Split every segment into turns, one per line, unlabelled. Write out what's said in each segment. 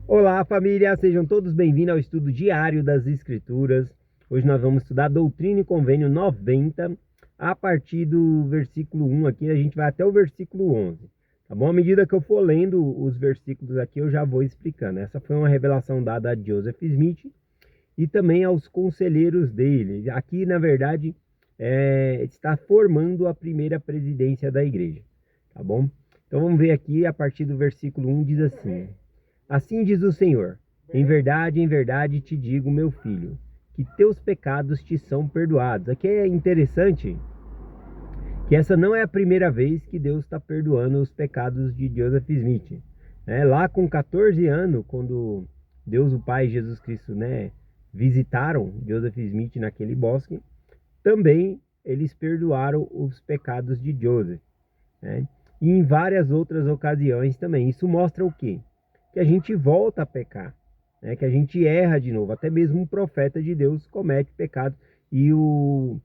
Olá, família! Sejam todos bem-vindos ao estudo diário das Escrituras. Hoje nós vamos estudar Doutrina e Convênio 90, a partir do versículo 1 aqui, a gente vai até o versículo 11, tá bom? À medida que eu for lendo os versículos aqui, eu já vou explicando. Essa foi uma revelação dada a Joseph Smith e também aos conselheiros dele. Aqui, na verdade, está formando a primeira presidência da igreja, tá bom? Então vamos ver aqui, a partir do versículo 1, diz assim: Assim diz o Senhor, em verdade te digo, meu filho, que teus pecados te são perdoados. Aqui é interessante que essa não é a primeira vez que Deus está perdoando os pecados de Joseph Smith. Lá com 14 anos, quando Deus, o Pai e Jesus Cristo, visitaram Joseph Smith naquele bosque, também eles perdoaram os pecados de Joseph, né? E em várias outras ocasiões também. Isso mostra o quê? Que a gente volta a pecar, né? Que a gente erra de novo. Até mesmo um profeta de Deus comete pecado. E o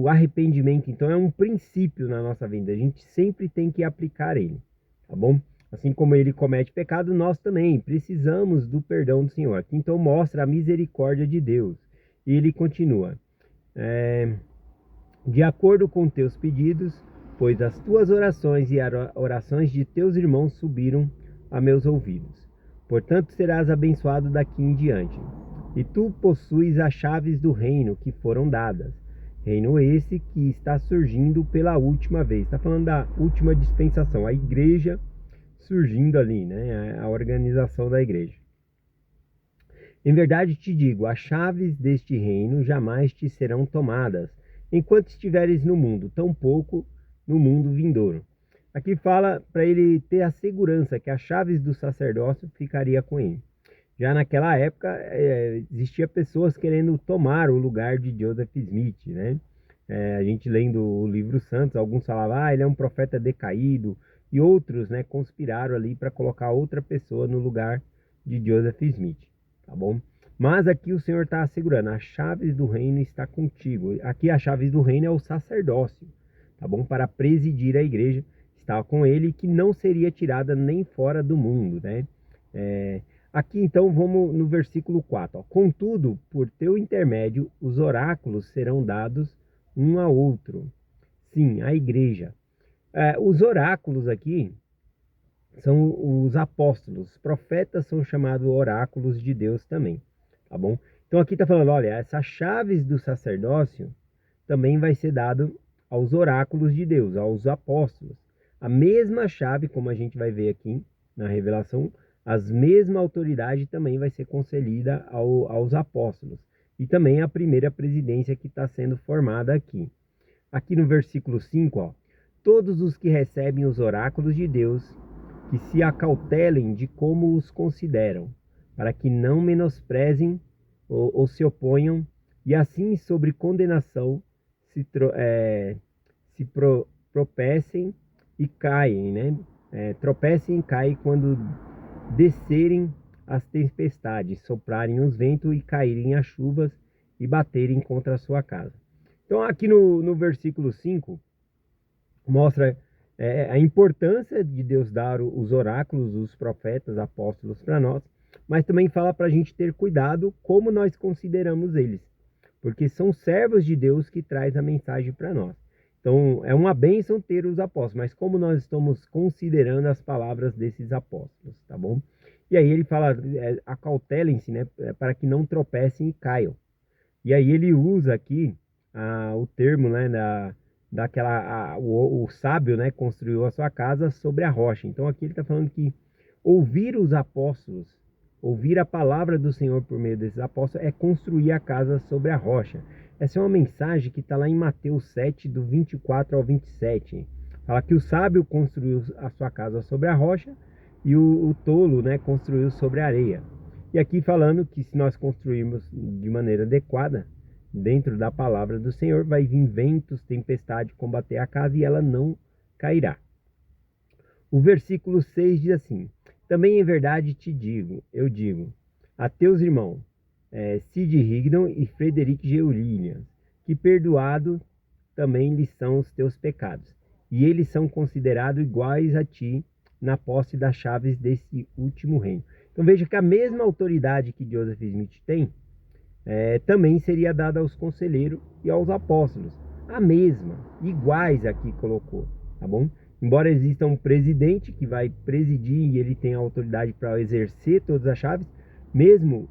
arrependimento, então, é um princípio na nossa vida. A gente sempre tem que aplicar ele, tá bom? Assim como ele comete pecado, nós também precisamos do perdão do Senhor. Aqui, então, mostra a misericórdia de Deus. E ele continua: de acordo com teus pedidos, pois as tuas orações e orações de teus irmãos subiram a meus ouvidos. Portanto, serás abençoado daqui em diante. E tu possuis as chaves do reino que foram dadas. Reino esse que está surgindo pela última vez. Está falando da última dispensação, a igreja surgindo ali, né? A organização da igreja. Em verdade te digo, as chaves deste reino jamais te serão tomadas, enquanto estiveres no mundo, tampouco no mundo vindouro. Aqui fala para ele ter a segurança que as chaves do sacerdócio ficaria com ele. Já naquela época, existia pessoas querendo tomar o lugar de Joseph Smith, né? A gente lendo o livro Santos, alguns falavam, ele é um profeta decaído, e outros, né, conspiraram ali para colocar outra pessoa no lugar de Joseph Smith, tá bom? Mas aqui o Senhor está assegurando, as chaves do reino está contigo. Aqui as chaves do reino é o sacerdócio, tá bom? Para presidir a igreja, estava com ele, que não seria tirada nem fora do mundo, né? Aqui então vamos no versículo 4. Ó. Contudo, por teu intermédio, os oráculos serão dados um a outro. Sim, a igreja. Os oráculos aqui são os apóstolos. Os profetas são chamados oráculos de Deus também, tá bom? Então aqui está falando, olha, essas chaves do sacerdócio também vai ser dado aos oráculos de Deus, aos apóstolos. A mesma chave, como a gente vai ver aqui na revelação, a mesma autoridade também vai ser concedida aos apóstolos. E também a primeira presidência que está sendo formada aqui. Aqui no versículo 5, ó, todos os que recebem os oráculos de Deus, que se acautelem de como os consideram, para que não menosprezem ou se oponham, e assim sobre condenação tropecem e caem, né? Tropecem e caem quando descerem as tempestades, soprarem os ventos e caírem as chuvas e baterem contra a sua casa. Então aqui no versículo 5, mostra a importância de Deus dar os oráculos, os profetas, apóstolos para nós, mas também fala para a gente ter cuidado como nós consideramos eles, porque são servos de Deus que traz a mensagem para nós. Então é uma bênção ter os apóstolos, mas como nós estamos considerando as palavras desses apóstolos, tá bom? E aí ele fala, acautelem-se, né, para que não tropecem e caiam. E aí ele usa aqui o termo, né, o sábio, né, construiu a sua casa sobre a rocha. Então aqui ele está falando que ouvir os apóstolos, ouvir a palavra do Senhor por meio desses apóstolos é construir a casa sobre a rocha. Essa é uma mensagem que está lá em Mateus 7, do 24 ao 27. Fala que o sábio construiu a sua casa sobre a rocha e o tolo, né, construiu sobre a areia. E aqui falando que se nós construirmos de maneira adequada, dentro da palavra do Senhor, vai vir ventos, tempestade, combater a casa e ela não cairá. O versículo 6 diz assim: também em verdade eu digo, a teus irmãos, Sid Rigdon e Frederic Geulilian, que perdoado também lhes são os teus pecados, e eles são considerados iguais a ti na posse das chaves desse último reino. Então veja que a mesma autoridade que Joseph Smith tem, também seria dada aos conselheiros e aos apóstolos. A mesma, iguais aqui colocou, tá bom? Embora exista um presidente que vai presidir e ele tem a autoridade para exercer todas as chaves, mesmo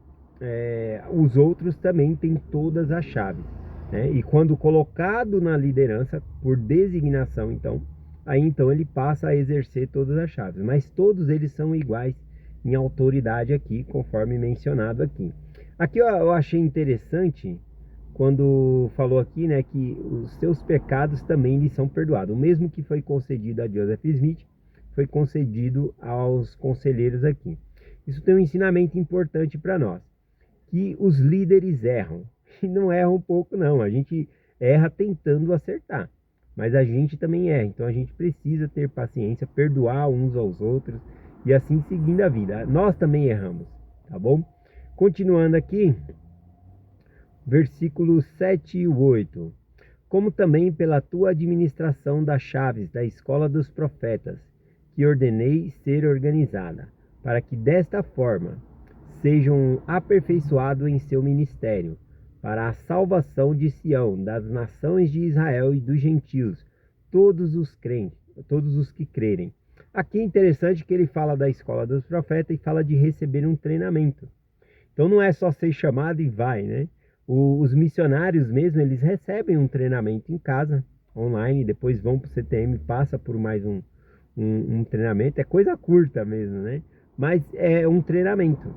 os outros também têm todas as chaves, né? E quando colocado na liderança por designação, então, aí então ele passa a exercer todas as chaves, mas todos eles são iguais em autoridade aqui, conforme mencionado aqui. Aqui eu achei interessante quando falou aqui, né, que os seus pecados também lhe são perdoados. O mesmo que foi concedido a Joseph Smith, foi concedido aos conselheiros aqui. Isso tem um ensinamento importante para nós, que os líderes erram. E não erram um pouco não, a gente erra tentando acertar, mas a gente também erra. Então a gente precisa ter paciência, perdoar uns aos outros e assim seguindo a vida. Nós também erramos, tá bom? Continuando aqui, versículos 7 e 8. Como também pela tua administração das chaves da escola dos profetas, que ordenei ser organizada, para que desta forma sejam aperfeiçoados em seu ministério, para a salvação de Sião, das nações de Israel e dos gentios, todos os crentes, todos os que crerem. Aqui é interessante que ele fala da escola dos profetas e fala de receber um treinamento. Então não é só ser chamado e vai, né? Os missionários mesmo, eles recebem um treinamento em casa, online, depois vão para o CTM, passa por mais um treinamento, é coisa curta mesmo, né? Mas é um treinamento,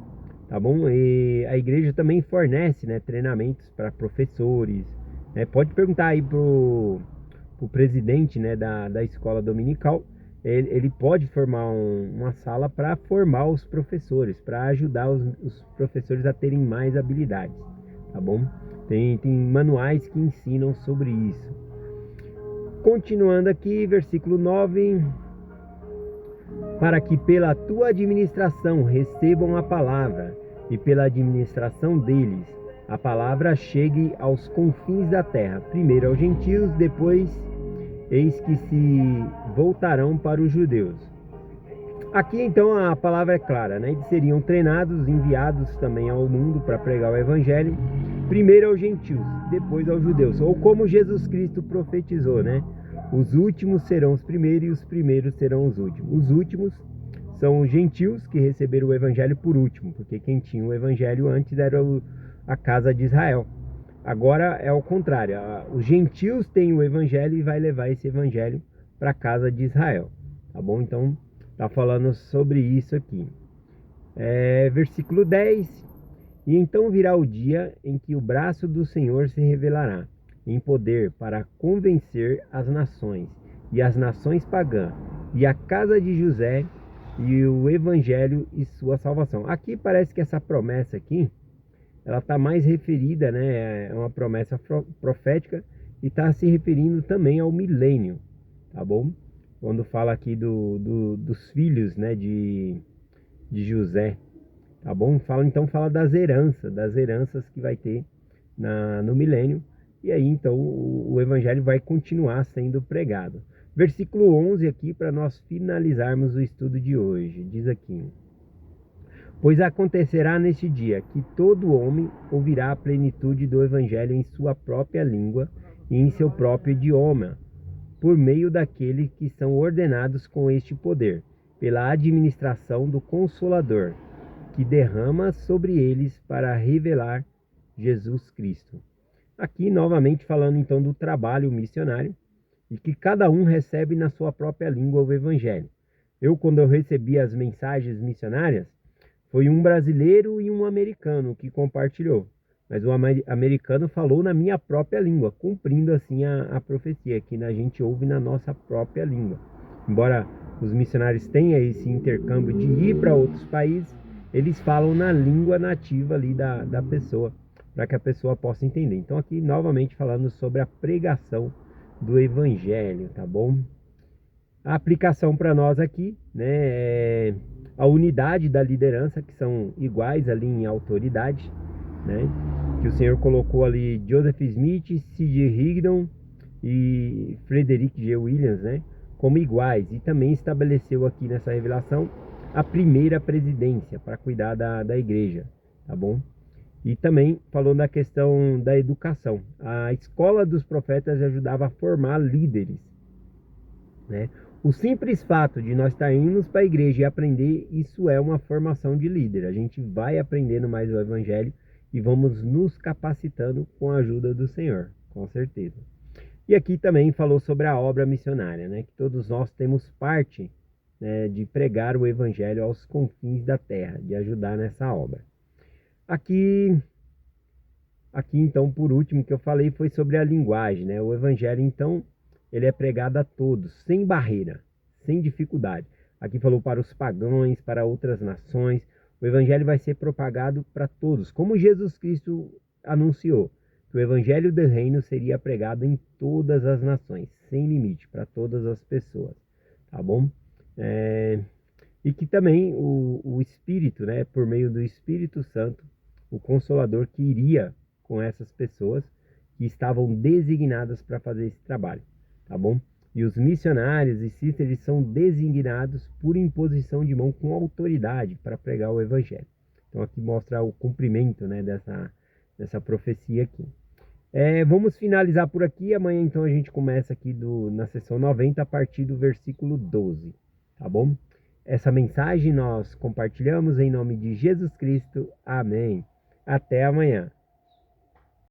tá bom? E a igreja também fornece, né, treinamentos para professores, né? Pode perguntar aí pro presidente, né, da escola dominical, ele pode formar uma sala para formar os professores, para ajudar os professores a terem mais habilidades, tá bom? Tem manuais que ensinam sobre isso. Continuando aqui, versículo 9. Para que pela tua administração recebam a palavra, e pela administração deles a palavra chegue aos confins da terra, primeiro aos gentios, depois eis que se voltarão para os judeus. Aqui então a palavra é clara, né? Eles seriam treinados, enviados também ao mundo para pregar o evangelho, primeiro aos gentios, depois aos judeus, ou como Jesus Cristo profetizou, né? Os últimos serão os primeiros e os primeiros serão os últimos. Os últimos são os gentios que receberam o evangelho por último, porque quem tinha o evangelho antes era a casa de Israel. Agora é o contrário, os gentios têm o evangelho e vai levar esse evangelho para a casa de Israel, tá bom? Então tá falando sobre isso aqui. Versículo 10. E então virá o dia em que o braço do Senhor se revelará em poder para convencer as nações e as nações pagãs e a casa de José e o evangelho e sua salvação. Aqui parece que essa promessa aqui, ela está mais referida, né? É uma promessa profética e está se referindo também ao milênio, tá bom? Quando fala aqui dos filhos, né, de José, tá bom? Fala das heranças que vai ter no milênio. E aí então o evangelho vai continuar sendo pregado. Versículo 11 aqui para nós finalizarmos o estudo de hoje. Diz aqui: pois acontecerá neste dia que todo homem ouvirá a plenitude do evangelho em sua própria língua e em seu próprio idioma, por meio daqueles que são ordenados com este poder, pela administração do Consolador, que derrama sobre eles para revelar Jesus Cristo. Aqui novamente falando então do trabalho missionário e que cada um recebe na sua própria língua o evangelho. Quando eu recebi as mensagens missionárias, foi um brasileiro e um americano que compartilhou, mas o americano falou na minha própria língua, cumprindo assim a profecia, que a gente ouve na nossa própria língua. Embora os missionários tenham esse intercâmbio de ir para outros países, eles falam na língua nativa ali da pessoa, para que a pessoa possa entender. Então aqui novamente falando sobre a pregação do evangelho, tá bom? A aplicação para nós aqui, né, é a unidade da liderança, que são iguais ali em autoridade, né, que o Senhor colocou ali Joseph Smith, C.D. Higdon e Frederick G. Williams, né, como iguais, e também estabeleceu aqui nessa revelação a primeira presidência para cuidar da igreja, tá bom? E também falou da questão da educação. A escola dos profetas ajudava a formar líderes, né? O simples fato de nós estarmos para a igreja e aprender, isso é uma formação de líder. A gente vai aprendendo mais o evangelho e vamos nos capacitando com a ajuda do Senhor, com certeza. E aqui também falou sobre a obra missionária, né? Que todos nós temos parte, né, de pregar o evangelho aos confins da terra, de ajudar nessa obra. Aqui então, por último, que eu falei foi sobre a linguagem, né? O evangelho, então, ele é pregado a todos, sem barreira, sem dificuldade. Aqui falou para os pagãos, para outras nações. O evangelho vai ser propagado para todos, como Jesus Cristo anunciou, que o evangelho do reino seria pregado em todas as nações, sem limite, para todas as pessoas, tá bom? E que também o Espírito, né, por meio do Espírito Santo, o Consolador que iria com essas pessoas que estavam designadas para fazer esse trabalho, tá bom? E os missionários e sisters são designados por imposição de mão com autoridade para pregar o evangelho. Então aqui mostra o cumprimento, né, dessa profecia aqui. Vamos finalizar por aqui. Amanhã então a gente começa aqui na sessão 90 a partir do versículo 12, tá bom? Essa mensagem nós compartilhamos em nome de Jesus Cristo. Amém. Até amanhã.